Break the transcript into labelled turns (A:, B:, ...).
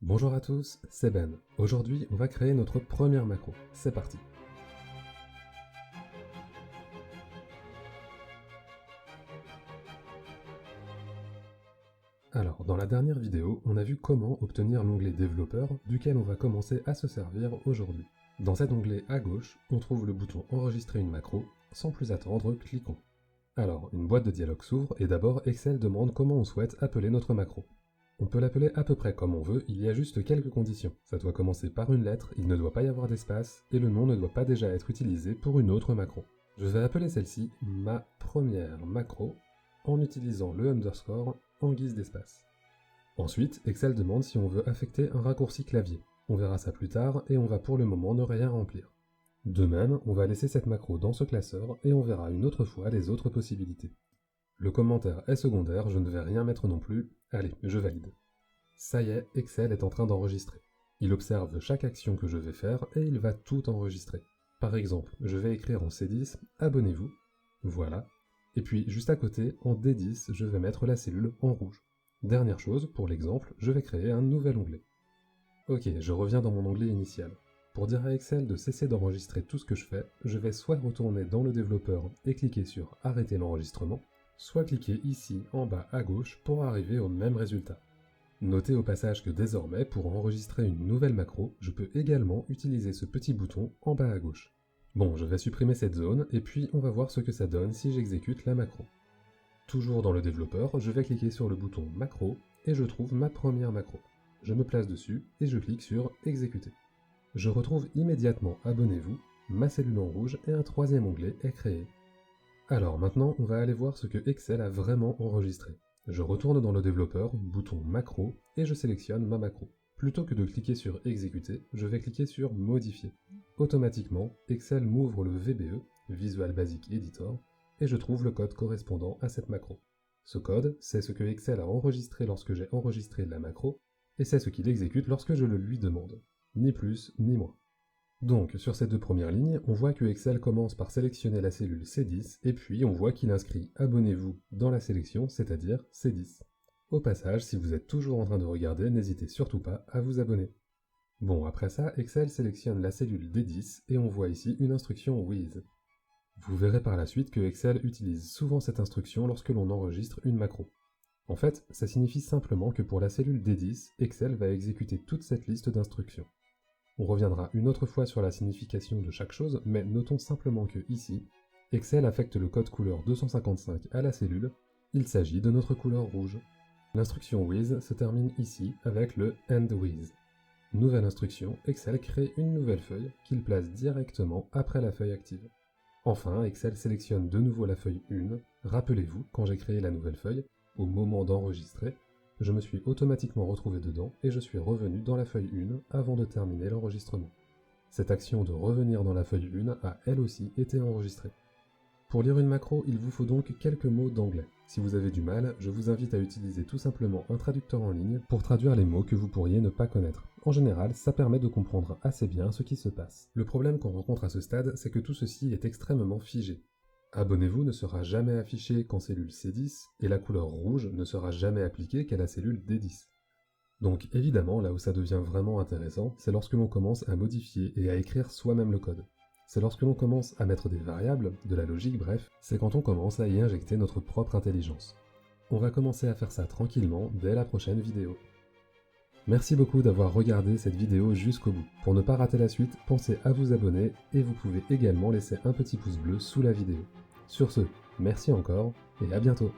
A: Bonjour à tous, c'est Ben. Aujourd'hui, on va créer notre première macro. C'est parti. Alors, dans la dernière vidéo, on a vu comment obtenir l'onglet développeur, duquel on va commencer à se servir aujourd'hui. Dans cet onglet à gauche, on trouve le bouton enregistrer une macro. Sans plus attendre, cliquons. Alors, une boîte de dialogue s'ouvre et d'abord Excel demande comment on souhaite appeler notre macro. On peut l'appeler à peu près comme on veut, il y a juste quelques conditions. Ça doit commencer par une lettre, il ne doit pas y avoir d'espace, et le nom ne doit pas déjà être utilisé pour une autre macro. Je vais appeler celle-ci ma première macro, en utilisant le underscore en guise d'espace. Ensuite, Excel demande si on veut affecter un raccourci clavier. On verra ça plus tard, et on va pour le moment ne rien remplir. De même, on va laisser cette macro dans ce classeur, et on verra une autre fois les autres possibilités. Le commentaire est secondaire, je ne vais rien mettre non plus. Allez, je valide. Ça y est, Excel est en train d'enregistrer. Il observe chaque action que je vais faire et il va tout enregistrer. Par exemple, je vais écrire en C10 « Abonnez-vous ». Voilà. Et puis, juste à côté, en D10, je vais mettre la cellule en rouge. Dernière chose, pour l'exemple, je vais créer un nouvel onglet. Ok, je reviens dans mon onglet initial. Pour dire à Excel de cesser d'enregistrer tout ce que je fais, je vais soit retourner dans le développeur et cliquer sur « Arrêter l'enregistrement », soit cliquer ici en bas à gauche pour arriver au même résultat. Notez au passage que désormais, pour enregistrer une nouvelle macro, je peux également utiliser ce petit bouton en bas à gauche. Bon, je vais supprimer cette zone et puis on va voir ce que ça donne si j'exécute la macro. Toujours dans le développeur, je vais cliquer sur le bouton macro et je trouve ma première macro. Je me place dessus et je clique sur exécuter. Je retrouve immédiatement abonnez-vous, ma cellule en rouge et un troisième onglet est créé. Alors maintenant, on va aller voir ce que Excel a vraiment enregistré. Je retourne dans le développeur, bouton macro, et je sélectionne ma macro. Plutôt que de cliquer sur exécuter, je vais cliquer sur modifier. Automatiquement, Excel m'ouvre le VBE, Visual Basic Editor, et je trouve le code correspondant à cette macro. Ce code, c'est ce que Excel a enregistré lorsque j'ai enregistré la macro, et c'est ce qu'il exécute lorsque je le lui demande. Ni plus, ni moins. Donc, sur ces deux premières lignes, on voit que Excel commence par sélectionner la cellule C10, et puis on voit qu'il inscrit « Abonnez-vous » dans la sélection, c'est-à-dire C10. Au passage, si vous êtes toujours en train de regarder, n'hésitez surtout pas à vous abonner. Bon, après ça, Excel sélectionne la cellule D10, et on voit ici une instruction « With ». Vous verrez par la suite que Excel utilise souvent cette instruction lorsque l'on enregistre une macro. En fait, ça signifie simplement que pour la cellule D10, Excel va exécuter toute cette liste d'instructions. On reviendra une autre fois sur la signification de chaque chose, mais notons simplement que ici, Excel affecte le code couleur 255 à la cellule, il s'agit de notre couleur rouge. L'instruction with se termine ici avec le end with. Nouvelle instruction, Excel crée une nouvelle feuille qu'il place directement après la feuille active. Enfin, Excel sélectionne de nouveau la feuille 1. Rappelez-vous, quand j'ai créé la nouvelle feuille, au moment d'enregistrer, je me suis automatiquement retrouvé dedans et je suis revenu dans la feuille 1 avant de terminer l'enregistrement. Cette action de revenir dans la feuille 1 a elle aussi été enregistrée. Pour lire une macro, il vous faut donc quelques mots d'anglais. Si vous avez du mal, je vous invite à utiliser tout simplement un traducteur en ligne pour traduire les mots que vous pourriez ne pas connaître. En général, ça permet de comprendre assez bien ce qui se passe. Le problème qu'on rencontre à ce stade, c'est que tout ceci est extrêmement figé. Abonnez-vous ne sera jamais affiché qu'en cellule C10, et la couleur rouge ne sera jamais appliquée qu'à la cellule D10. Donc évidemment, là où ça devient vraiment intéressant, c'est lorsque l'on commence à modifier et à écrire soi-même le code. C'est lorsque l'on commence à mettre des variables, de la logique bref, c'est quand on commence à y injecter notre propre intelligence. On va commencer à faire ça tranquillement dès la prochaine vidéo. Merci beaucoup d'avoir regardé cette vidéo jusqu'au bout. Pour ne pas rater la suite, pensez à vous abonner et vous pouvez également laisser un petit pouce bleu sous la vidéo. Sur ce, merci encore et à bientôt.